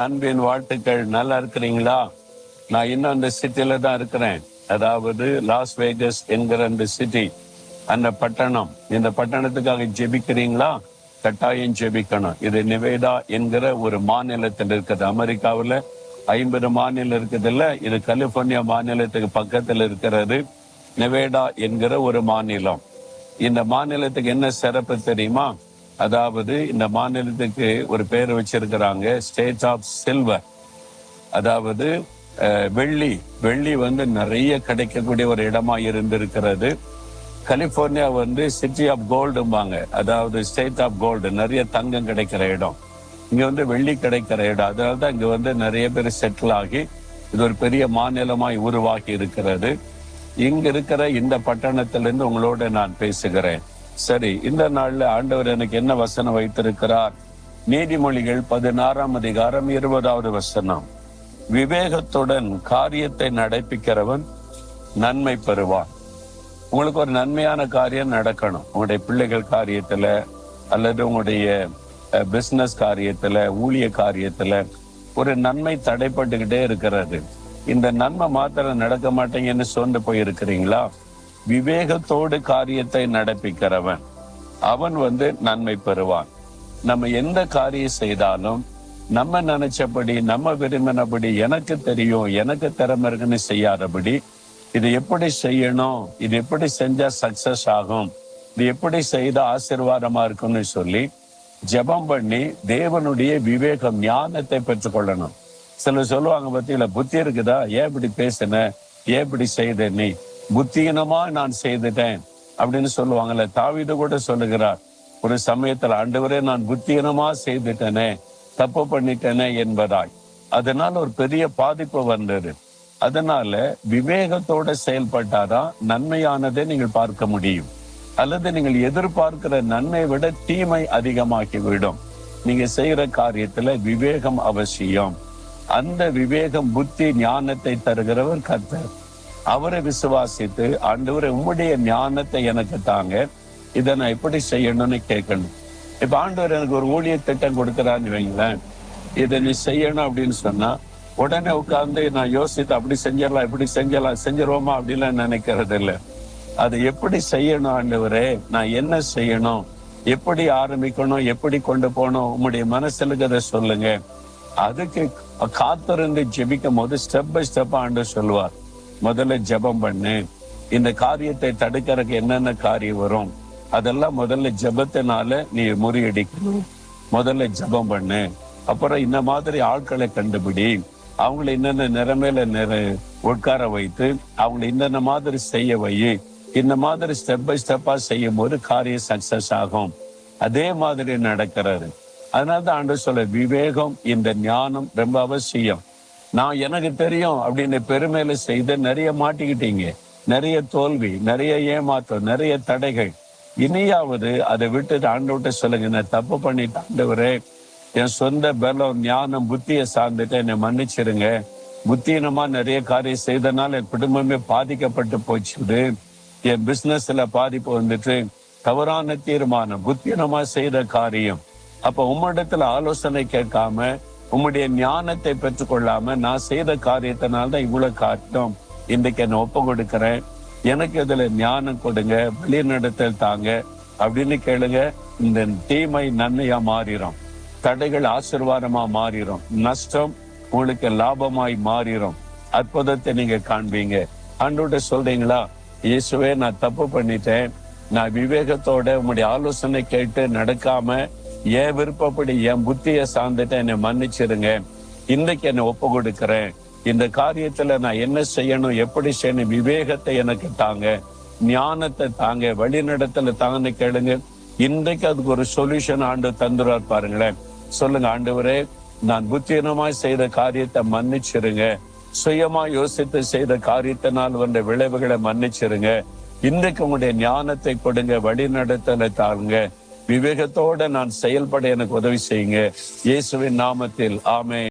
அன்பின் வாழ்த்துக்கள். நல்லா இருக்கிறீங்களா? நான் இன்னும் அந்த சிட்டில தான் இருக்கிறேன். அதாவது லாஸ் வேகஸ் என்கிற அந்த சிட்டி, அந்த பட்டணம். இந்த பட்டணத்துக்காக ஜெபிக்கிறீங்களா? கட்டாயம் ஜெபிக்கணும். இது நிவேதா என்கிற ஒரு மாநிலத்தில் இருக்குது. அமெரிக்காவில் 50 மாநிலம் இருக்குது இல்ல, இது கலிபோர்னியா மாநிலத்துக்கு பக்கத்தில் இருக்கிறது. நெவேடா என்கிற ஒரு மாநிலம். இந்த மாநிலத்துக்கு என்ன சிறப்பு தெரியுமா? அதாவது இந்த மாநிலத்துக்கு ஒரு பேர் வச்சிருக்கிறாங்க, ஸ்டேட் ஆஃப் சில்வர். அதாவது வெள்ளி வெள்ளி நிறைய கிடைக்கக்கூடிய ஒரு இடமா இருந்திருக்கிறது. கலிபோர்னியா சிட்டி ஆஃப் கோல்டும்பாங்க, அதாவது ஸ்டேட் ஆஃப் கோல்டு, நிறைய தங்கம் கிடைக்கிற இடம். இங்க வெள்ளி கிடைக்கிற இடம். அதனால தான் இங்க நிறைய பேர் செட்டில் ஆகி இது ஒரு பெரிய மாநிலமாய் உருவாகி இருக்கிறது. இங்க இருக்கிற இந்த பட்டணத்திலிருந்து உங்களோட நான் பேசுகிறேன். சரி, இந்த நாள்ல ஆண்டவர் எனக்கு என்ன வசனம் வைத்திருக்கிறார்? நீதிமொழிகள் 16ஆம் அதிகாரம் 20வது வசனம். விவேகத்துடன் காரியத்தை நடப்பிக்கிறவன் நன்மை பெறுவான். உங்களுக்கு ஒரு நன்மையான காரியம் நடக்கணும். உங்களுடைய பிள்ளைகள் காரியத்துல அல்லது உங்களுடைய பிசினஸ் காரியத்துல, ஊழிய காரியத்துல ஒரு நன்மை தடைப்பட்டுக்கிட்டே இருக்கிறது. இந்த நன்மை மாத்திரம் நடக்க மாட்டேங்கன்னு சொந்து போயிருக்கிறீங்களா? விவேகத்தோடு காரியத்தை நடப்பிக்கிறவன் அவன் நன்மை பெறுவான். நம்ம எந்த காரியம் செய்தாலும் நம்ம நினைச்சபடி, நம்ம விரும்பினபடி, எனக்கு தெரியும், எனக்கு திறமை இருக்குன்னு செய்யாதபடி, இது எப்படி செய்யணும், இது எப்படி செஞ்சா சக்சஸ் ஆகும், இது எப்படி செய்தா ஆசீர்வாதமா இருக்குன்னு சொல்லி ஜெபம் பண்ணி தேவனுடைய விவேகம், ஞானத்தை பெற்றுக்கொள்ளணும். சிலர் சொல்லுவாங்க, பத்தியில புத்தி இருக்குதா, ஏன் இப்படி பேசுன, ஏன் இப்படி செய்த, நீ புத்தீனமா நான் செய்துட்டேன் அப்படின்னு சொல்லுவாங்கல்ல. தாவீது கூட சொல்லுகிறார், ஒரு சமயத்துல, ஆண்டவரே நான் புத்தீனமா செய்துட்டேனே, தப்பு பண்ணிட்டேனே என்பதாய். அதனால ஒரு பெரிய பாதிப்பு வந்தது. அதனால விவேகத்தோட செயல்பட்டாதான் நன்மையானதை நீங்கள் பார்க்க முடியும். அல்லது நீங்கள் எதிர்பார்க்கிற நன்மை விட தீமை அதிகமாக்கிவிடும். நீங்க செய்யற காரியத்துல விவேகம் அவசியம். அந்த விவேகம், புத்தி, ஞானத்தை தருகிறவர் கர்த்தர். அவரை விசுவாசித்து, ஆண்டவரே உம்முடைய ஞானத்தை எனக்கு தாங்க, இதை நான் எப்படி செய்யணும்னு கேட்கணும். இப்ப ஆண்டவர் எனக்கு ஒரு ஊழிய திட்டம் கொடுக்குறான்னு வைங்களேன், இதை நீ செய்யணும் அப்படின்னு சொன்னா உடனே உட்கார்ந்து நான் யோசித்து அப்படி செஞ்சிடலாம், இப்படி செஞ்சிருவோமா அப்படின்லாம் நினைக்கிறது இல்லை. அதை எப்படி செய்யணும் ஆண்டவரே, நான் என்ன செய்யணும், எப்படி ஆரம்பிக்கணும், எப்படி கொண்டு போகணும், உம்முடைய மனசுக்கு அதை சொல்லுங்க. அதுக்கு காத்திருந்து ஜெபிக்கும் போது ஸ்டெப் பை ஸ்டெப் ஆண்டவர் சொல்லுவார். முதல்ல ஜெபம் பண்ணு. இந்த காரியத்தை தடுக்கிறதுக்கு என்னென்ன காரியம் வரும் அதெல்லாம் முதல்ல ஜெபத்தினால நீ முறியடிக்கணும். முதல்ல ஜெபம் பண்ணு. அப்புறம் இந்த மாதிரி ஆட்களை கண்டுபிடி, அவங்களை என்னென்ன நிறமையில உட்கார வைத்து அவங்களை இன்னென்ன மாதிரி செய்ய வை. இந்த மாதிரி ஸ்டெப் பை ஸ்டெப்பா செய்யும் போது காரியம் சக்சஸ் ஆகும். அதே மாதிரி நடக்கிறது. அதனாலதான் ஆண்டவர் சொல்ல, விவேகம், இந்த ஞானம் ரொம்ப அவசியம். நான் எனக்கு தெரியும் அப்படின்னு பெருமையில செய்து நிறைய மாட்டிக்கிட்டீங்க, நிறைய தோல்வி, நிறைய ஏமாற்றம், நிறைய தடைகள். இனியாவது அதை விட்டு ஆண்டவர்கிட்ட சொல்லுங்க, நான் தப்பு பண்ணிட்டு ஆண்டவரே, என் சொந்த பலம், ஞானம், புத்தியை சார்ந்துட்டு என்னை மன்னிச்சிருங்க. புத்தீனமா நிறைய காரியம் செய்தனால என் குடும்பமே பாதிக்கப்பட்டு போச்சுது. என் பிசினஸ்ல பாதிப்பு வந்துட்டு, தவறான தீர்மானம், புத்தீனமா செய்த காரியம். அப்ப உம்மிடத்துல ஆலோசனை கேட்காம, உம்முடைய ஞானத்தை பெற்றுக்கொள்ளாம நான் செய்த காரியத்தினால்தான் இவ்வளவு காட்டும். இன்றைக்கு என்ன ஒப்பு கொடுக்கிறேன், எனக்கு இதுல ஞானம் கொடுங்க, வழிநடத்தல் தாங்க அப்படின்னு கேளுங்க. இந்த தீமை நன்மையா மாறிடும், தடைகள் ஆசீர்வாதமா மாறிடும், நஷ்டம் உங்களுக்கு லாபமாய் மாறிடும். அற்புதத்தை நீங்க காண்பீங்க. ஆண்டவர்கிட்ட சொல்றீங்களா, இயேசுவே நான் தப்பு பண்ணிட்டேன், நான் விவேகத்தோட உம்முடைய ஆலோசனை கேட்டு நடக்காம என் விருப்பப்படி என் புத்தியை சார்ந்துட்டு என்னை மன்னிச்சிருங்க. இன்றைக்கு என்னை ஒப்பு கொடுக்கிறேன். இந்த காரியத்துல நான் என்ன செய்யணும், எப்படி செய்யணும், விவேகத்தை எனக்கு தாங்க, ஞானத்தை தாங்க, வழிநடத்தல தாங்கன்னு கேளுங்க. இன்றைக்கு அதுக்கு ஒரு சொல்யூஷன் ஆண்டவர் தந்துருவார். பாருங்களேன். சொல்லுங்க, ஆண்டவரே நான் புத்தீனமாய் செய்த காரியத்தை மன்னிச்சிருங்க, சுயமா யோசித்து செய்த காரியத்தினால் வந்த விளைவுகளை மன்னிச்சிருங்க. இன்றைக்கு உங்களுடைய ஞானத்தை கொடுங்க, வழிநடத்தலை தாங்க, விவேகத்தோட நான் செயல்பட எனக்கு உதவி செய்யுங்க. இயேசுவின் நாமத்தில் ஆமென்.